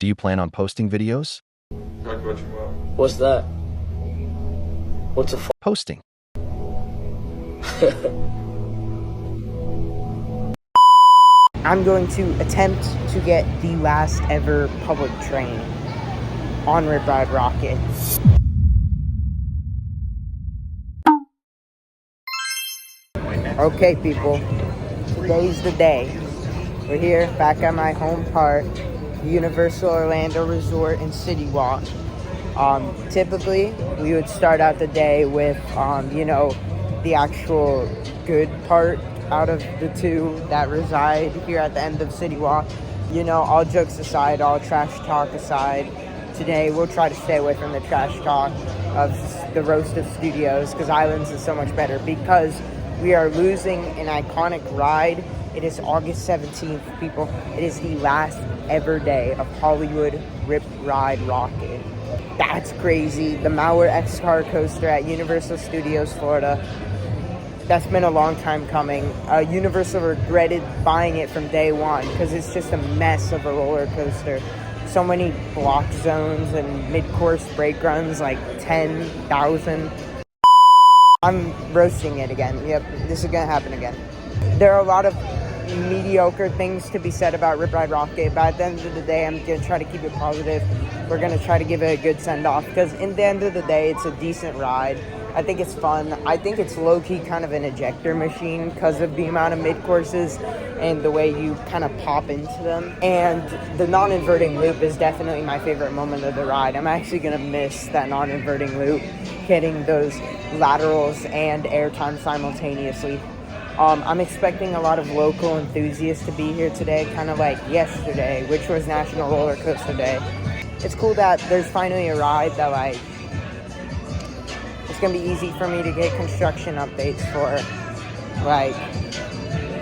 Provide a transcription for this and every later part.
Do you plan on posting videos? What's that? What's a Posting. I'm going to attempt to get the last ever public train on Rip Ride Rocket. Okay, people, today's the day. We're here back at my home park, Universal Orlando Resort and City Walk. Typically, we would start out the day with, the actual good part out of the two that reside here at the end of City Walk. All jokes aside, all trash talk aside, today we'll try to stay away from the trash talk of the roast of studios, because Islands is so much better, because we are losing an iconic ride. It is August 17th, people. It is the last ever day of Hollywood Rip Ride Rocket. That's crazy. The Mauer X-Car coaster at Universal Studios, Florida. That's been a long time coming. Universal regretted buying it from day one because it's just a mess of a roller coaster. So many block zones and mid-course brake runs, like 10,000. I'm roasting it again. Yep, this is gonna happen again. There are a lot of mediocre things to be said about Rip Ride Rocket, but at the end of the day, I'm gonna try to keep it positive. We're gonna try to give it a good send-off, because in the end of the day, it's a decent ride. I think it's fun. I think it's low-key kind of an ejector machine because of the amount of mid-courses and the way you kind of pop into them. And the non-inverting loop is definitely my favorite moment of the ride. I'm actually going to miss that non-inverting loop, getting those laterals and airtime simultaneously. I'm expecting a lot of local enthusiasts to be here today, kind of like yesterday, which was National Roller Coaster Day. It's cool that there's finally a ride that, it's going to be easy for me to get construction updates for,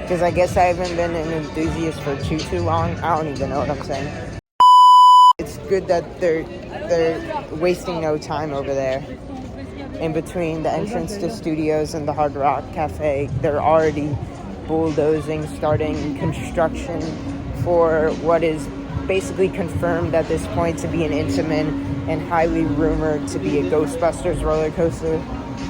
because I guess I haven't been an enthusiast for too long. I don't even know what I'm saying. It's good that they're wasting no time over there. In between the entrance to studios and the Hard Rock Cafe, they're already bulldozing, starting construction for what is basically confirmed at this point to be an Intamin and highly rumored to be a Ghostbusters roller coaster.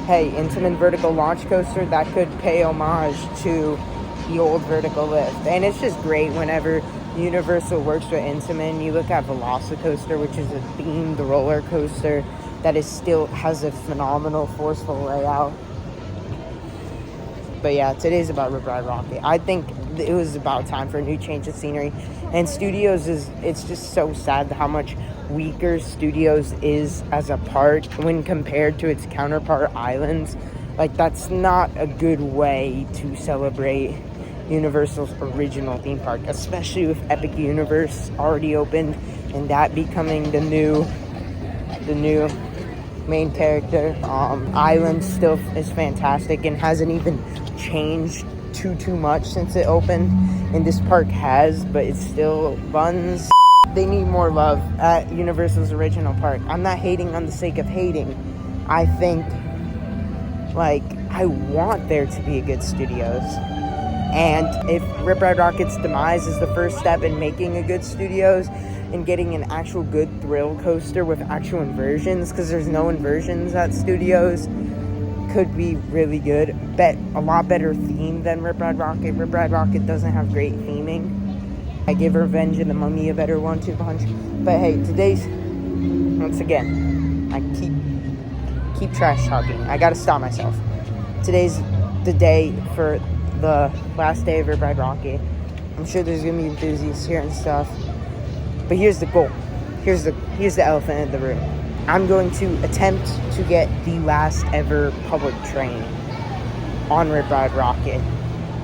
Hey, Intamin vertical launch coaster, that could pay homage to the old vertical lift. And it's just great whenever Universal works with Intamin. You look at Velocicoaster, which is a themed roller coaster that still has a phenomenal, forceful layout. But yeah, today's about Rip Ride Rocket. I think it was about time for a new change of scenery. And Studios it's just so sad how much weaker Studios is as a park when compared to its counterpart Islands. That's not a good way to celebrate Universal's original theme park, especially with Epic Universe already opened and that becoming the new main character. Island still is fantastic and hasn't even changed too much since it opened, and this park has, but it still runs. They need more love at Universal's original park. I'm not hating on the sake of hating. I think I want there to be a good Studios, and if Rip Ride Rocket's demise is the first step in making a good Studios and getting an actual good thrill coaster with actual inversions, because there's no inversions at Studios, could be really good. Bet a lot better theme than Rip Ride Rocket. Rip Ride Rocket doesn't have great theming. I give Revenge of the Mummy a better 1-2 punch. But hey, today's, once again, I keep trash talking. I gotta stop myself. Today's the day for the last day of Rip Ride Rocket. I'm sure there's gonna be enthusiasts here and stuff. But here's the goal. Here's the elephant in the room. I'm going to attempt to get the last ever public train on Rip Ride Rocket.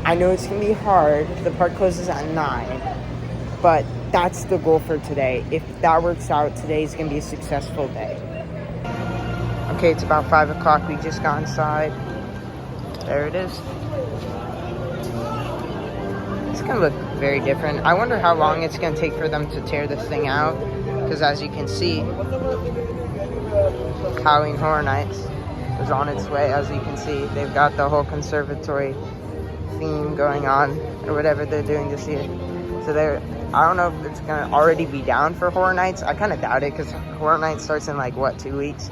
I know it's going to be hard. The park closes at 9. But that's the goal for today. If that works out, today's going to be a successful day. Okay, it's about 5 o'clock. We just got inside. There it is. It's going to look very different. I wonder how long it's going to take for them to tear this thing out. Because as you can see, Halloween Horror Nights is on its way. As you can see, they've got the whole conservatory theme going on, or whatever they're doing this year. So I don't know if it's gonna already be down for Horror Nights. I kind of doubt it because Horror Nights starts in like, what, 2 weeks?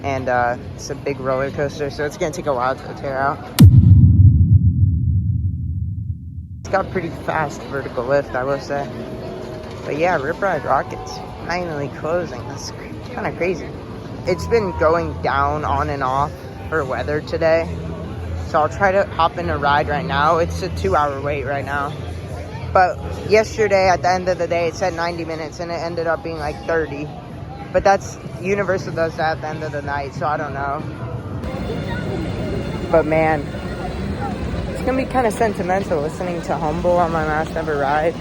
And it's a big roller coaster, so it's gonna take a while to tear out. It's got pretty fast vertical lift, I will say. But yeah, Rip Ride Rocket's finally closing. That's kind of crazy. It's been going down on and off for weather today. So I'll try to hop in a ride right now. It's a 2-hour wait right now. But yesterday, at the end of the day, it said 90 minutes, and it ended up being like 30. But that's, Universal does that at the end of the night, so I don't know. But man, it's gonna be kind of sentimental listening to Humble on my last ever ride.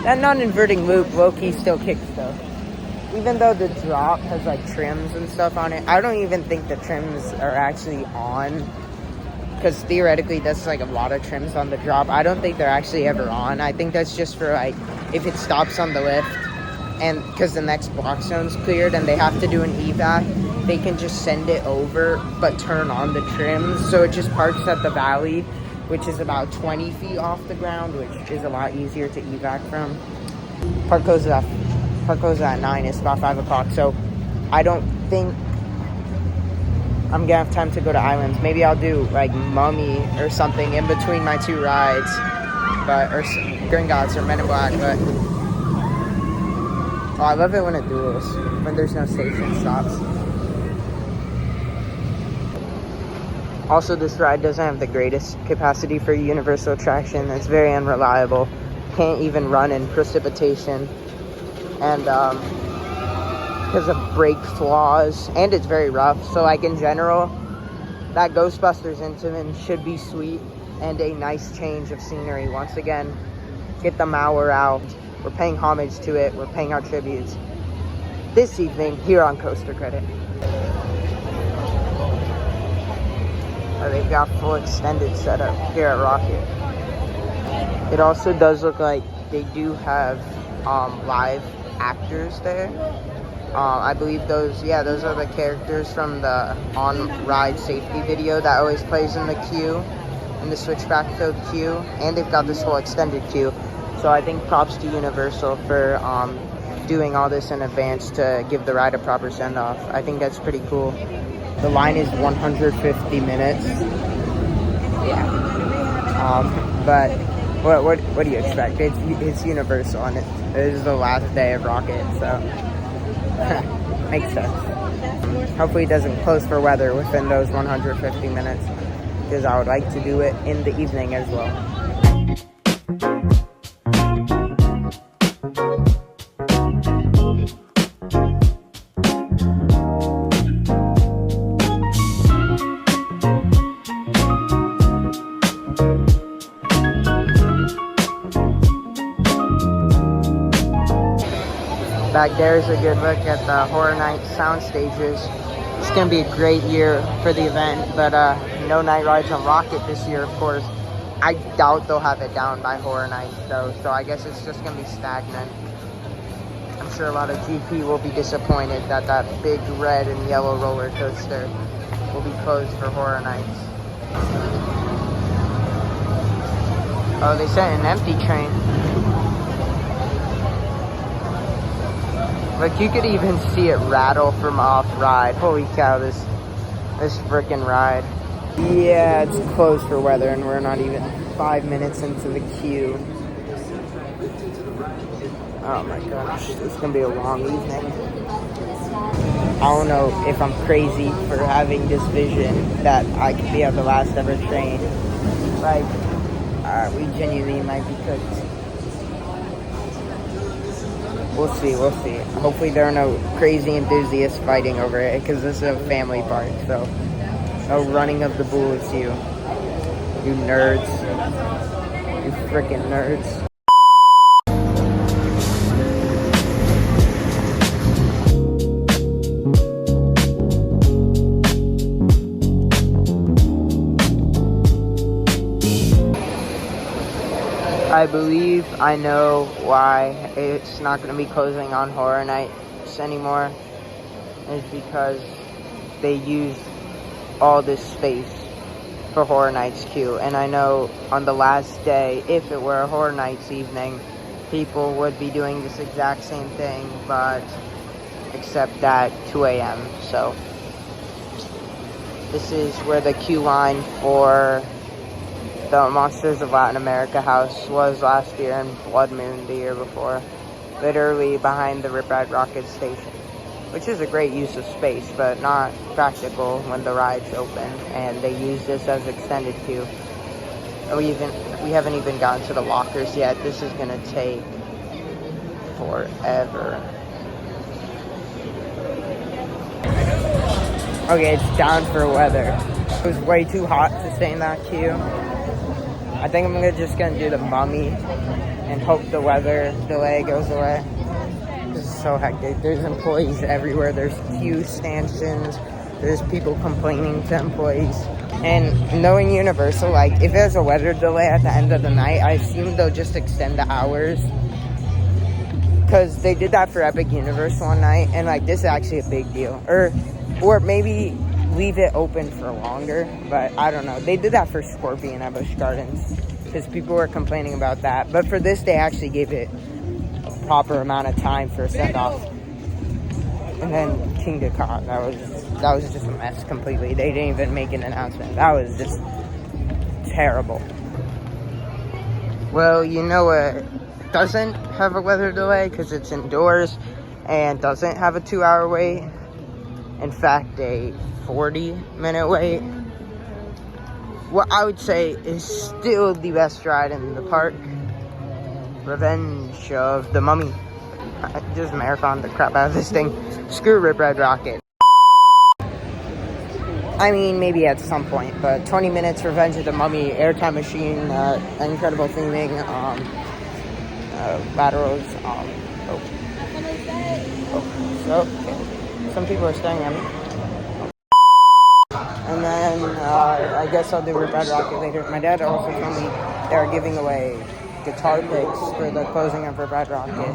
That non-inverting loop low-key still kicks though. Even though the drop has like trims and stuff on it, I don't even think the trims are actually on. Because theoretically that's like a lot of trims on the drop. I don't think they're actually ever on. I think that's just for like, if it stops on the lift and because the next block zone's cleared and they have to do an evac, they can just send it over but turn on the trims. So it just parks at the valley, which is about 20 feet off the ground, which is a lot easier to evac from. Park closes at 9, it's about 5 o'clock, so I don't think I'm gonna have time to go to Islands. Maybe I'll do like Mummy or something in between my 2 rides, or Gringotts or Men in Black, but oh, I love it when it duels, when there's no station stops. Also, this ride doesn't have the greatest capacity for Universal attraction. It's very unreliable. Can't even run in precipitation. And because of brake flaws. And it's very rough. So, like, in general, that Ghostbusters Intamin should be sweet. And a nice change of scenery. Once again, get the Mauer out. We're paying homage to it. We're paying our tributes. This evening, here on Coaster Credit. They've got full extended setup here at ROCKIT. It also does look like they do have live actors there. I believe those are the characters from the on-ride safety video that always plays in the queue, in the switchback filled queue, and they've got this whole extended queue. So I think props to Universal for doing all this in advance to give the ride a proper send-off. I think that's pretty cool. The line is 150 minutes. Yeah. But what do you expect? It's Universal and it is the last day of ROCKIT, so makes sense. Hopefully it doesn't close for weather within those 150 minutes, because I would like to do it in the evening as well. Back there is a good look at the Horror Nights sound stages. It's going to be a great year for the event, but no night rides on ROCKIT this year, of course. I doubt they'll have it down by Horror Nights, though, so I guess it's just going to be stagnant. I'm sure a lot of GP will be disappointed that that big red and yellow roller coaster will be closed for Horror Nights. Oh, they sent an empty train. Like, you could even see it rattle from off-ride. Holy cow, this frickin' ride. Yeah, it's closed for weather, and we're not even 5 minutes into the queue. Oh my gosh, this is gonna be a long evening. I don't know if I'm crazy for having this vision that I could be at the last ever train. Like, we genuinely might be cooked. We'll see. Hopefully there are no crazy enthusiasts fighting over it, because this is a family park, so no running of the bullets, you nerds. You freaking nerds. I believe I know why it's not going to be closing on Horror Nights anymore. Is because they used all this space for Horror Nights queue. And I know on the last day, if it were a Horror Nights evening, people would be doing this exact same thing, but except at 2 a.m. So this is where the queue line for the Monsters of Latin America house was last year, and Blood Moon the year before. Literally behind the Rip Ride Rockit station, which is a great use of space, but not practical when the ride's open, and they use this as extended queue. We haven't even gotten to the lockers yet. This is gonna take forever. Okay, it's down for weather. It was way too hot to stay in that queue. I think I'm just gonna do the Mummy and hope the weather delay goes away. This is so hectic. There's employees everywhere. There's queue stanchions. There's people complaining to employees. And knowing Universal, like, if there's a weather delay at the end of the night, I assume they'll just extend the hours. Because they did that for Epic Universe one night, and, like, this is actually a big deal. Or maybe leave it open for longer, but I don't know. They did that for Scorpion at Busch Gardens, because people were complaining about that. But for this, they actually gave it a proper amount of time for a send-off. And then King Ducat, that was just a mess completely. They didn't even make an announcement. That was just terrible. Well, you know what doesn't have a weather delay, because it's indoors and doesn't have a 2-hour wait. In fact, a 40-minute wait. What I would say is still the best ride in the park. Revenge of the Mummy. I just marathoned the crap out of this thing. Screw Rip Ride Rockit. I mean, maybe at some point, but 20 minutes, Revenge of the Mummy, Airtime Machine, incredible theming, laterals, so, okay. Some people are staring at me. And then, I guess I'll do Rip Ride Rockit later. My dad also told me they're giving away guitar picks for the closing of Rip Ride Rockit,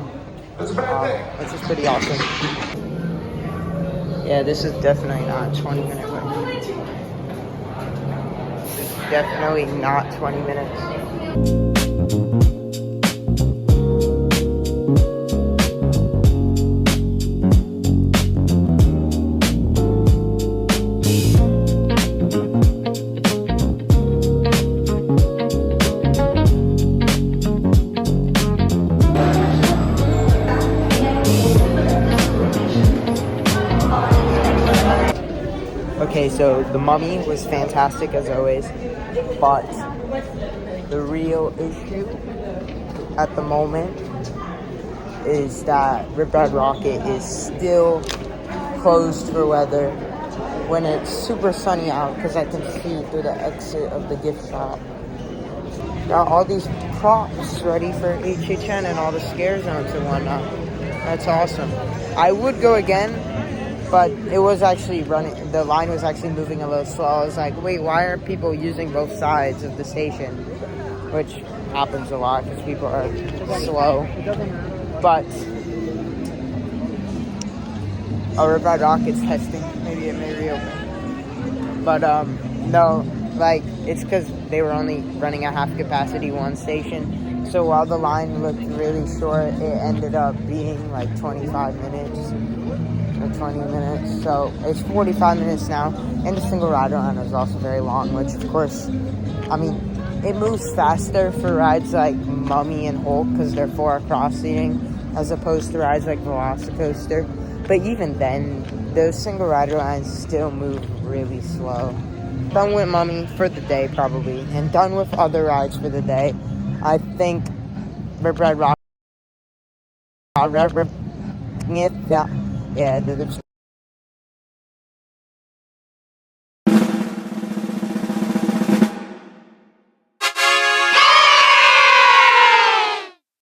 which is pretty awesome. Yeah, this is definitely not 20-minute wait. This is definitely not 20 minutes. Okay, so the Mummy was fantastic as always, but the real issue at the moment is that Rip Ride Rockit is still closed for weather when it's super sunny out, because I can see through the exit of the gift shop. Got all these props ready for HHN and all the scare zones and whatnot. That's awesome. I would go again, but it was actually running, the line was actually moving a little slow. I was like, wait, why are people using both sides of the station? Which happens a lot because people are slow. But Rip Ride Rockit's testing. Maybe it may reopen. But no, like, it's because they were only running at half capacity one station. So while the line looked really short, it ended up being like 25 minutes. Or 20 minutes, so it's 45 minutes now, and the single ride around is also very long, which of course, I mean, it moves faster for rides like Mummy and Hulk because they're 4-across seating, as opposed to rides like Velocicoaster. But even then, those single rider lines still move really slow. Done with Mummy for the day probably, and done with other rides for the day. I think Rip Ride Rockit. Yeah, there's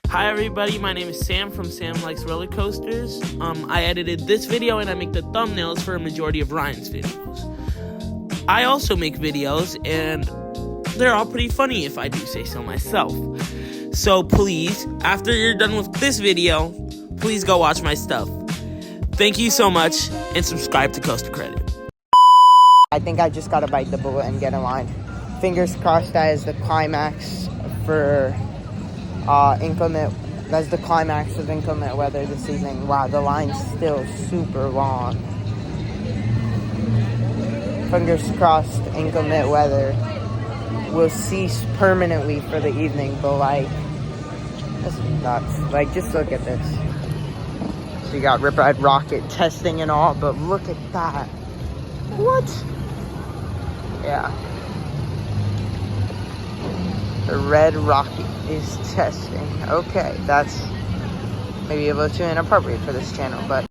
Hi everybody, my name is Sam from Sam Likes Roller Coasters. I edited this video and I make the thumbnails for a majority of Ryan's videos. I also make videos and they're all pretty funny if I do say so myself. So please, after you're done with this video, please go watch my stuff. Thank you so much, and subscribe to Coast to Credit. I think I just gotta bite the bullet and get in line. Fingers crossed that is the climax for inclement. That's the climax of inclement weather this evening. Wow, the line's still super long. Fingers crossed inclement weather will cease permanently for the evening, but like, this is nuts. Like, just look at this. So you got Rip Ride Rocket testing and all, but look at that. What? Yeah. The red rocket is testing. Okay, that's maybe a little too inappropriate for this channel, but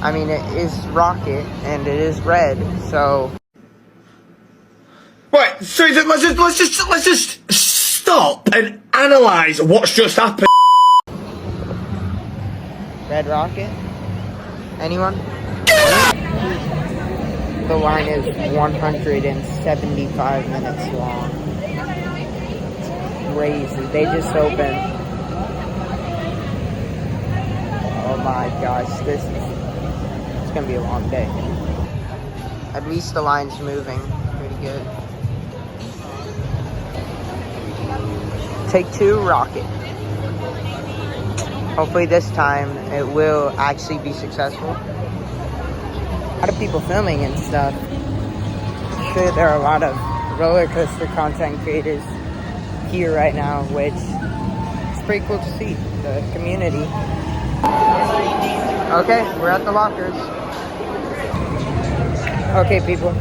I mean, it is rocket and it is red, so. Right, so let's just stop and analyze what's just happened. Red rocket? Anyone? The line is 175 minutes long. It's crazy. They just opened. Oh my gosh, it's gonna be a long day. At least the line's moving pretty good. Take 2, rocket. Hopefully this time it will actually be successful. A lot of people filming and stuff. I'm sure there are a lot of roller coaster content creators here right now, which is pretty cool to see, the community. Okay, we're at the lockers. Okay, people,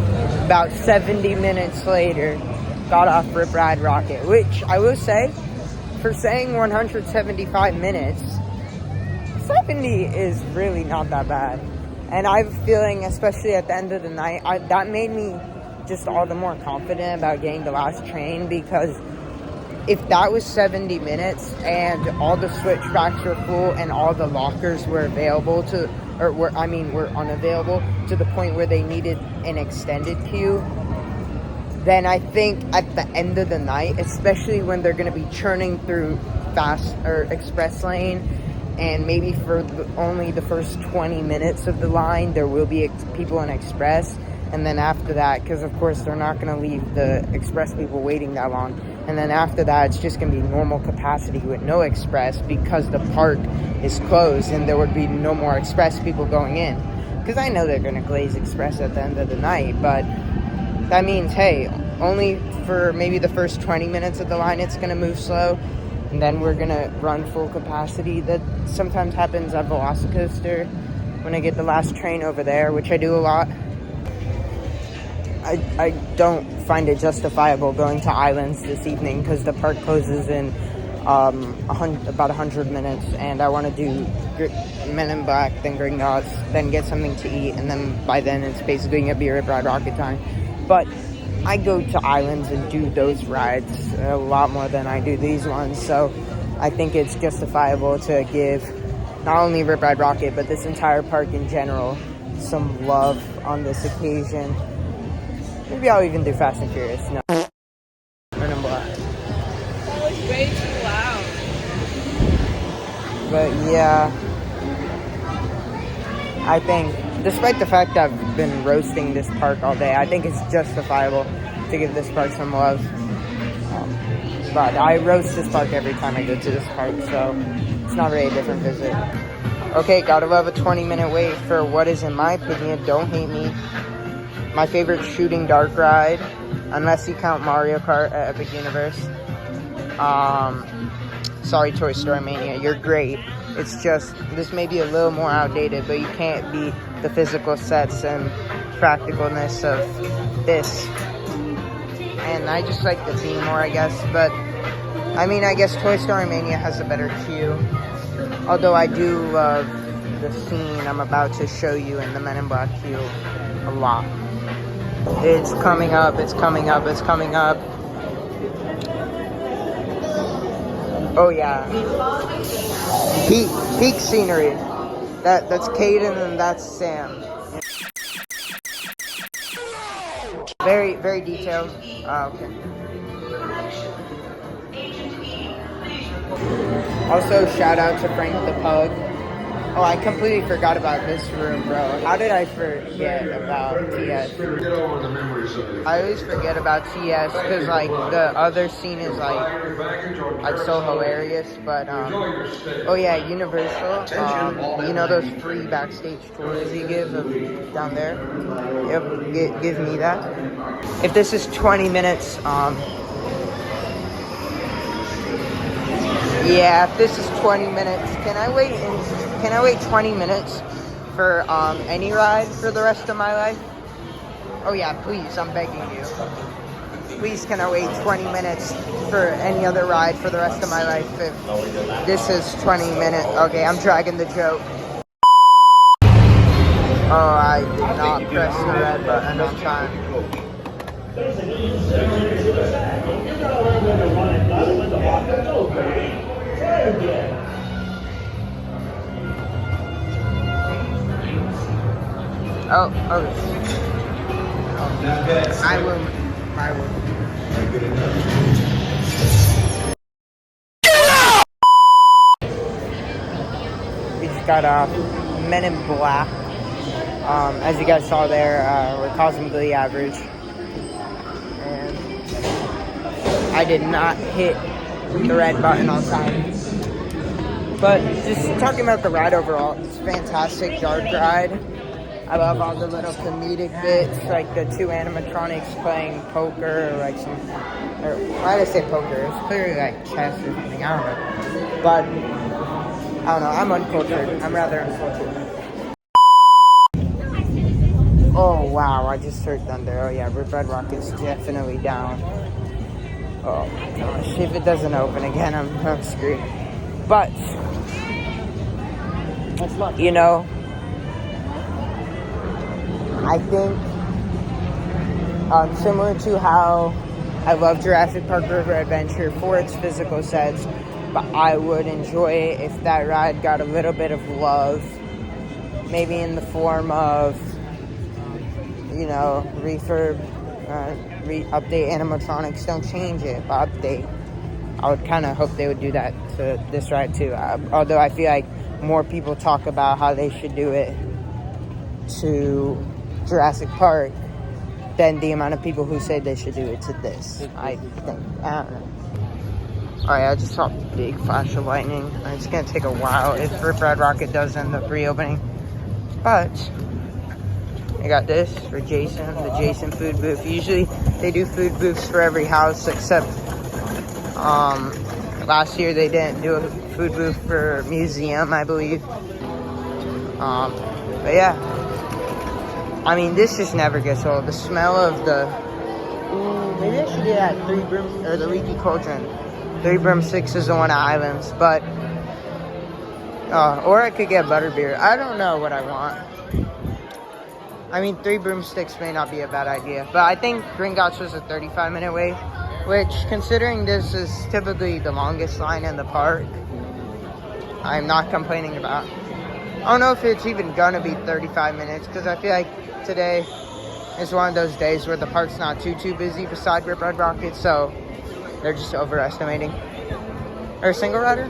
about 70 minutes later, got off Rip Ride Rocket, which I will say, for saying 175 minutes, 70 is really not that bad. And I'm feeling, especially at the end of the night, that made me just all the more confident about getting the last train, because if that was 70 minutes and all the switch tracks were full and all the lockers were available to, were unavailable to the point where they needed an extended queue, then I think at the end of the night, especially when they're going to be churning through fast or express lane, and maybe for only the first 20 minutes of the line, there will be people in express. And then after that, because of course they're not going to leave the express people waiting that long. And then after that, it's just going to be normal capacity with no express, because the park is closed and there would be no more express people going in. Because I know they're going to glaze express at the end of the night, but that means, hey, only for maybe the first 20 minutes of the line it's going to move slow. And then we're going to run full capacity. That sometimes happens at Velocicoaster when I get the last train over there, which I do a lot. I don't find it justifiable going to Islands this evening, because the park closes in about 100 minutes, and I want to do Men in Black, then Gringotts, then get something to eat, and then by then it's basically going to be Rip Ride Rocket time. But I go to Islands and do those rides a lot more than I do these ones, so I think it's justifiable to give not only Rip Ride Rocket, but this entire park in general some love on this occasion. Maybe I'll even do Fast and Furious. No. Men in Black. That was way too loud. But yeah, I think, despite the fact that I've been roasting this park all day, I think it's justifiable to give this park some love. But I roast this park every time I go to this park, so it's not really a different visit. Okay, gotta love a 20-minute wait for what is, in my opinion, don't hate me, my favorite shooting dark ride, unless you count Mario Kart at Epic Universe. Sorry, Toy Story Mania, you're great. It's just, this may be a little more outdated, but you can't beat the physical sets and practicalness of this. And I just like the theme more, I guess. But, I mean, I guess Toy Story Mania has a better queue. Although I do love the scene I'm about to show you in the Men in Black queue a lot. It's coming up, it's coming up, it's coming up. Oh yeah. Peak scenery. That's Caden and that's Sam. Very, very detailed. Okay. Also, shout out to Frank the Pug. Oh, I completely forgot about this room, bro. How did I forget about TS? I always forget about TS because, like, the other scene is, like so hilarious. But, oh yeah, Universal. You know those free backstage tours you give down there? Yep, give me that. If this is 20 minutes, yeah, if this is 20 minutes, can I wait 20 minutes for any ride for the rest of my life? Oh yeah, please, I'm begging you. Please, can I wait 20 minutes for any other ride for the rest of my life if this is 20 minutes? Okay, I'm dragging the joke. Oh, I did not press the red button on time. Oh, okay. I will. We just got Men in Black. As you guys saw there, we're cosmically average. And I did not hit the red button on time. But just talking about the ride overall, it's a fantastic dark ride. I love all the little comedic bits, like the two animatronics playing poker, or like why did I say poker? It's clearly like chess or something, I don't know. But, I don't know, I'm uncultured. I'm rather uncultured. Oh wow, I just heard thunder. Oh yeah, Red Rocket's definitely down. Oh my gosh, if it doesn't open again, I'm screwed. But, you know, I think similar to how I love Jurassic Park River Adventure for its physical sets, but I would enjoy it if that ride got a little bit of love, maybe in the form of, you know, refurb, update animatronics, don't change it, but update. I would kind of hope they would do that to this ride too. Although I feel like more people talk about how they should do it to Jurassic Park than the amount of people who say they should do it to this. I think. I don't know. Alright, I just saw a big flash of lightning. It's going to take a while if Red Rocket does end up reopening. But I got this for Jason, the Jason food booth. Usually they do food booths for every house except last year they didn't do a food booth for museum, I believe. But yeah, I mean, this just never gets old. The smell of the, maybe I should get that Three Brooms, or the Leaky Cauldron. Three Broomsticks is the one at Islands, but, or I could get butterbeer. I don't know what I want. I mean, Three Broomsticks may not be a bad idea, but I think Gringotts was a 35-minute wait, which, considering this is typically the longest line in the park, I'm not complaining about. I don't know if it's even gonna be 35 minutes, because I feel like today is one of those days where the park's not too busy beside Red Rocket, so they're just overestimating. Or a single rider?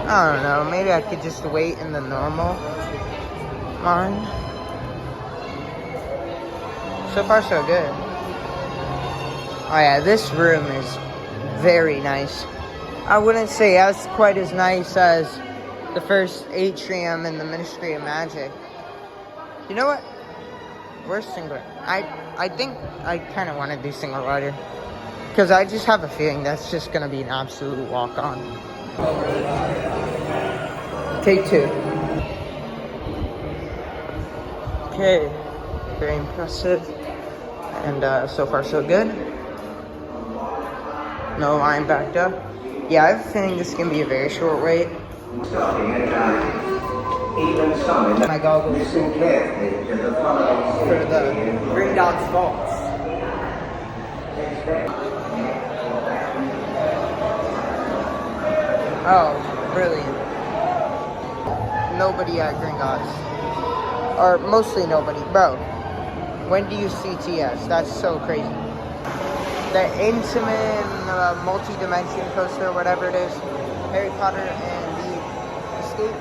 I don't know, maybe I could just wait in the normal line. So far, so good. Oh yeah, this room is very nice. I wouldn't say as quite as nice as the first atrium in the Ministry of Magic. You know what? Where's single? I think I kind of want to do single rider, because I just have a feeling that's just going to be an absolute walk-on. Take two. Okay, very impressive, and so far so good. No line backed up. Yeah, I have a feeling this is going to be a very short wait. My goggles for the Gringotts Vaults. Oh, brilliant. Nobody at Gringotts. Or mostly nobody. Bro, when do you see TS? That's so crazy. the Intamin multi-dimension coaster, whatever it is, Harry Potter, and the Escape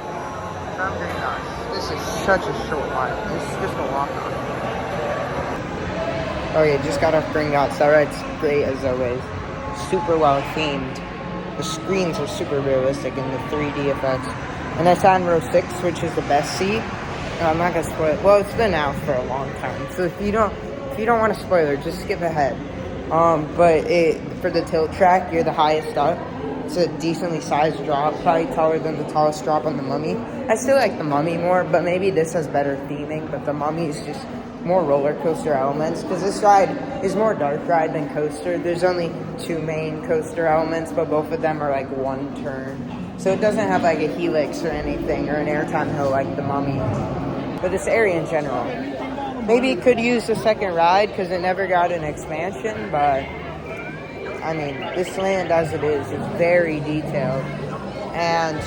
from Gringotts. This is such a short one. It's just a walk-on. Oh yeah, just got off Gringotts. That ride's great as always. Super well themed. The screens are super realistic and the 3D effects. And that's on row 6, which is the best seat. I'm not gonna spoil it. Well, it's been out for a long time, so if you don't want a spoiler, just skip ahead. But for the tilt track, you're the highest up. It's a decently sized drop, probably taller than the tallest drop on the Mummy. I still like the Mummy more, but maybe this has better theming. But the Mummy is just more roller coaster elements, because this ride is more dark ride than coaster. There's only 2 main coaster elements, but both of them are like one turn. So it doesn't have like a helix or anything, or an airtime hill like the Mummy. But this area in general. Maybe it could use the second ride because it never got an expansion, but I mean, this land as it is very detailed. And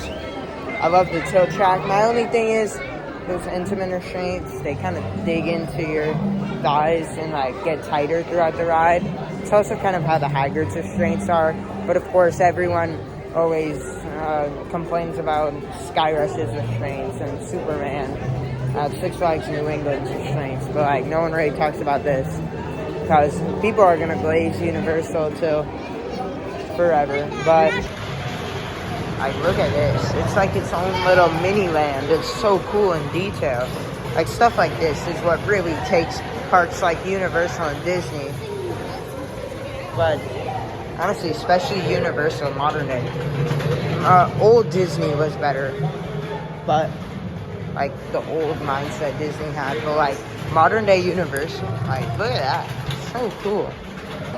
I love the tilt track. My only thing is those Intamin restraints, they kind of dig into your thighs and like get tighter throughout the ride. It's also kind of how the Hagrid's restraints are. But of course, everyone always complains about Skyrush's restraints and Superman at Six Flags New England's restraints. But like, no one really talks about this because people are gonna glaze Universal till forever. But like, look at this. It's like its own little mini land. It's so cool in detail. Like, stuff like this is what really takes parks like Universal and Disney. But honestly, especially Universal modern day. Old Disney was better. But like the old mindset Disney had. But like modern day Universal, like, look at that. It's so cool.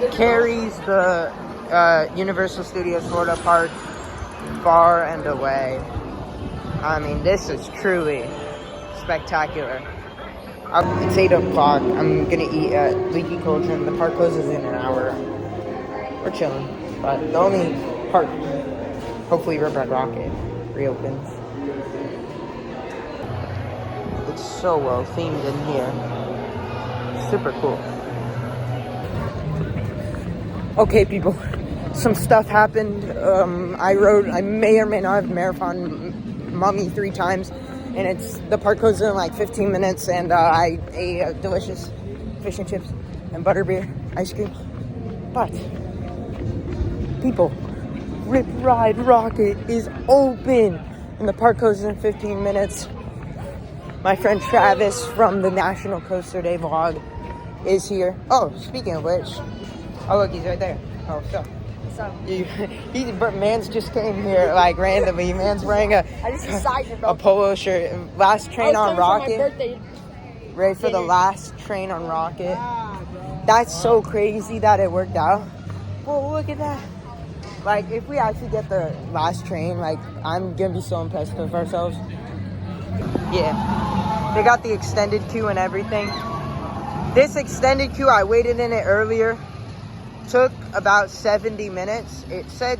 It carries the Universal Studios Florida Park far and away. I mean, this is truly spectacular. It's 8 o'clock. I'm gonna eat at Leaky Cauldron. The park closes in an hour. We're chilling. But the only park, hopefully Red Rocket, reopens. It's so well themed in here. Super cool. Okay, people. Some stuff happened. I may or may not have marathon Mummy 3 times, and the park closes in like 15 minutes, and I ate delicious fish and chips and butterbeer ice cream. But people, Rip Ride Rocket is open, and the park closes in 15 minutes. My friend Travis from the National Coaster Day vlog is here. Oh, speaking of which, oh look, he's right there. Oh, so. Man's just came here like randomly. Man's wearing a polo shirt. Last train on Rocket. Ready for the last train on Rocket. That's so crazy that it worked out. Well, look at that. Like, if we actually get the last train, like, I'm gonna be so impressed with ourselves. Yeah. They got the extended queue and everything. This extended queue, I waited in it earlier. Took about 70 minutes. It said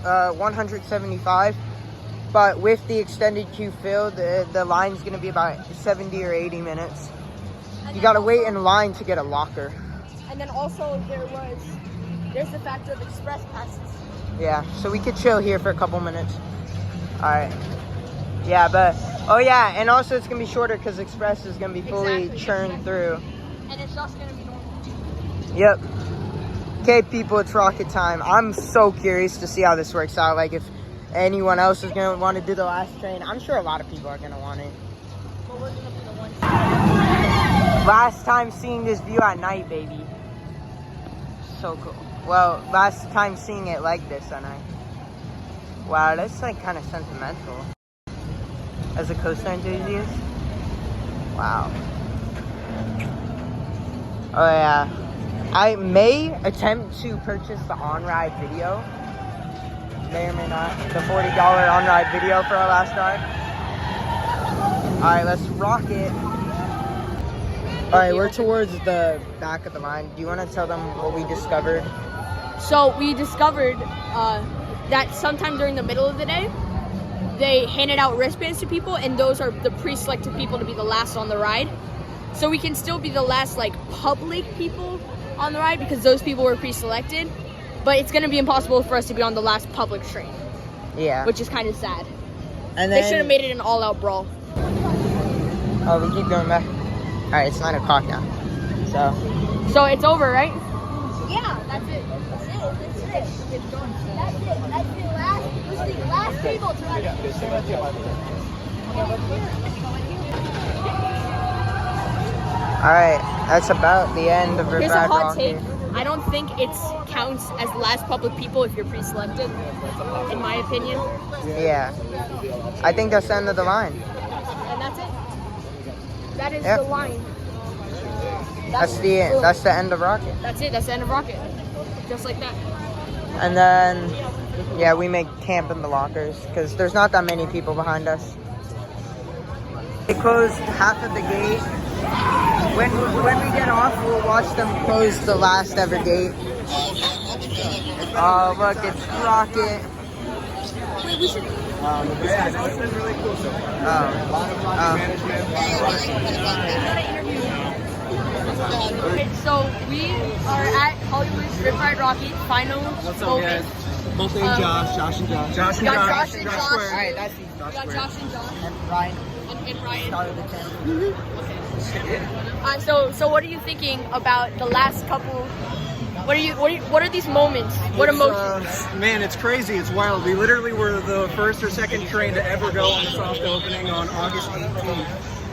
175, but with the extended queue filled, the line's gonna be about 70 or 80 minutes. You gotta wait in line to get a locker. And then also there's the factor of express passes. Yeah, so we could chill here for a couple minutes. All right. Yeah, but oh yeah, and also it's gonna be shorter because express is gonna be fully churned through. And it's just gonna be normal. Yep. Okay, people, it's Rocket time. I'm so curious to see how this works out. Like, if anyone else is going to want to do the last train. I'm sure a lot of people are going to want it. But we're going to be the ones. Last time seeing this view at night, baby. So cool. Well, last time seeing it like this at night. Wow, that's like kind of sentimental. As a coaster enthusiast. Wow. Oh, yeah. I may attempt to purchase the on-ride video. May or may not. The $40 on-ride video for our last ride. Alright, let's rock it. Alright, we're towards the back of the line. Do you want to tell them what we discovered? So we discovered that sometime during the middle of the day, they handed out wristbands to people, and those are the pre-selected people to be the last on the ride. So we can still be the last, like, public people on the ride because those people were pre-selected. But it's going to be impossible for us to be on the last public train, Yeah. which is kind of sad. And They then, should have made it an all-out brawl. oh, we keep going back. All right, it's 9 o'clock now. So it's over, right? Yeah, that's it. That's it. That's it. That's it. That's the last table to All right, that's about the end of Rip Here's a Ride hot Rocket. take. I don't think it counts as the last public people if you're pre-selected, in my opinion. Yeah. I think that's the end of the line. And that's it. That is Yep. the line. That's the end of Rocket. That's it. That's the end of Rocket. Just like that. And then, yeah, we make camp in the lockers because there's not that many people behind us. They closed half of the gate. When we get off, we'll watch them close the last ever gate. Oh, look, it's Rocket. Wait, we should. Okay, so we are at Hollywood's Rip Ride Rocket final moment. Both named Josh and Josh. We got Josh and Josh. All right, that's easy. We got Josh and Josh And Ryan and Ryan. started the channel. So what are you thinking about the last couple? What are these moments? What emotions? Man, it's crazy. It's wild. We literally were the first or second train to ever go on the soft opening on August 18th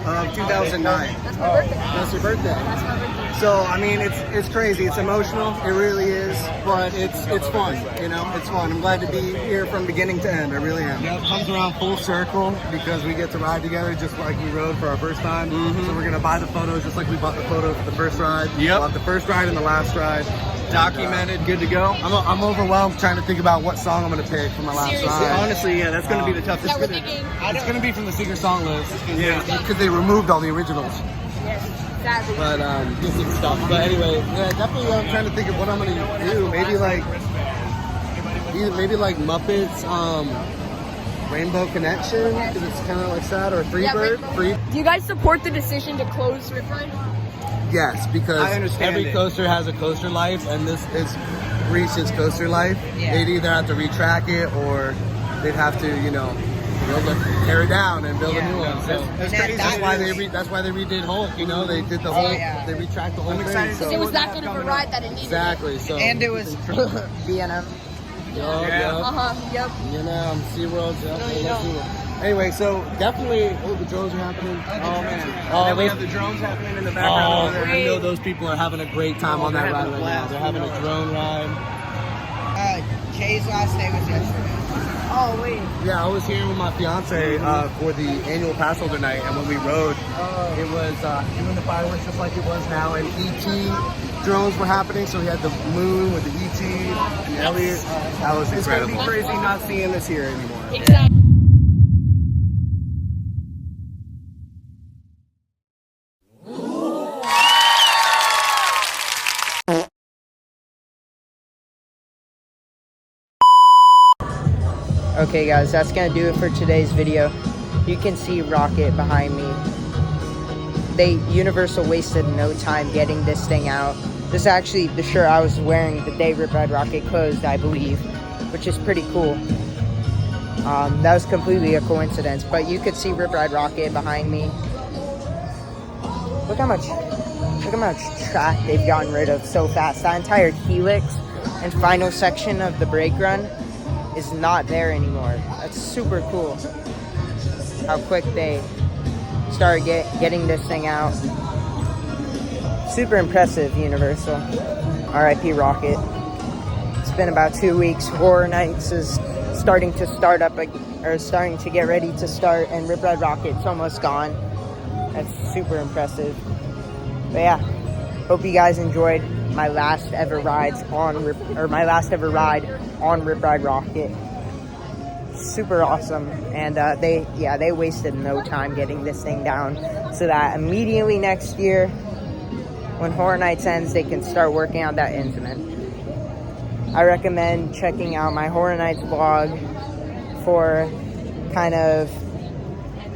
of 2009. That's my birthday. That's your birthday. That's my birthday. So I mean, it's crazy. It's emotional. It really is. But it's fun. You know, it's fun. I'm glad to be here from beginning to end. I really am. Yeah, it comes around full circle because we get to ride together just like we rode for our first time. So we're gonna buy the photos just like we bought the photo for the first ride. Yep. We'll have the first ride and the last ride. Documented, good to go. I'm overwhelmed trying to think about what song I'm gonna pick for my last Seriously? ride. Honestly, yeah, that's gonna be the toughest. Yeah, we're thinking. It's gonna be from the secret song list. Yeah, because they removed all the originals. Yes, sadly. But decent stuff. But anyway, yeah, definitely. I'm trying to think of what I'm gonna do. Maybe like Muppets, Rainbow Connection, because it's kind of like that, or Freebird. Rainbow. Do you guys support the decision to close Rip Ride? Yes, because every coaster has a coaster life, and this is reached its coaster life. Yeah. They'd either have to retrack it, or they'd have to, tear it down and build a new one. So that's crazy. That's why they redid Hulk. You know, they did the whole, they retracked the whole thing. Because it was that good of a ride that it needed. Exactly. So And it was B&M. Yep. SeaWorld. Anyway, so definitely, the drones are happening. Oh man! We have the drones happening in the background. Oh, I know those people are having a great time on that ride right now. They're having a drone ride. Jay's last day was yesterday. Oh wait. Yeah, I was here with my fiance for the annual pass holder night, and when we rode, it was doing the fireworks just like it was now, and ET drones were happening. So we had the moon with the ET and Elliot. That was incredible. It's gonna be crazy not seeing this here anymore. Exactly. Okay guys, that's gonna do it for today's video. You can see Rocket behind me. Universal wasted no time getting this thing out. This is actually the shirt I was wearing the day Rip Ride Rocket closed, I believe, which is pretty cool. That was completely a coincidence, but you could see Rip Ride Rocket behind me. Look how much track they've gotten rid of so fast. That entire helix and final section of the brake run is not there anymore. That's super cool. How quick they started getting this thing out. Super impressive, Universal. RIP Rocket. It's been about 2 weeks. Horror Nights is starting to get ready to start, and Rip Ride Rocket's almost gone. That's super impressive. But yeah, hope you guys enjoyed my last ever ride on Rip Ride Rocket. Super awesome, and they wasted no time getting this thing down, so that immediately next year, when Horror Nights ends, they can start working on that Intamin. I recommend checking out my Horror Nights vlog for kind of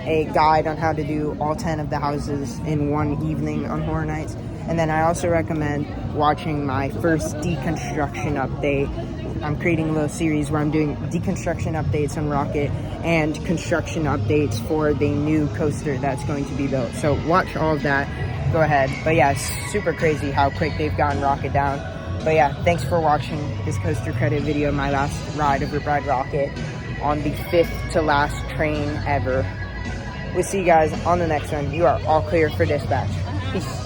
a guide on how to do all 10 of the houses in one evening on Horror Nights. And then I also recommend watching my first deconstruction update. I'm creating a little series where I'm doing deconstruction updates on ROCKIT and construction updates for the new coaster that's going to be built. So watch all of that. Go ahead. But yeah, it's super crazy how quick they've gotten ROCKIT down. But yeah, thanks for watching this coaster credit video, my last ride of Ride ROCKIT on the 5th to last train ever. We'll see you guys on the next one. You are all clear for dispatch. Peace.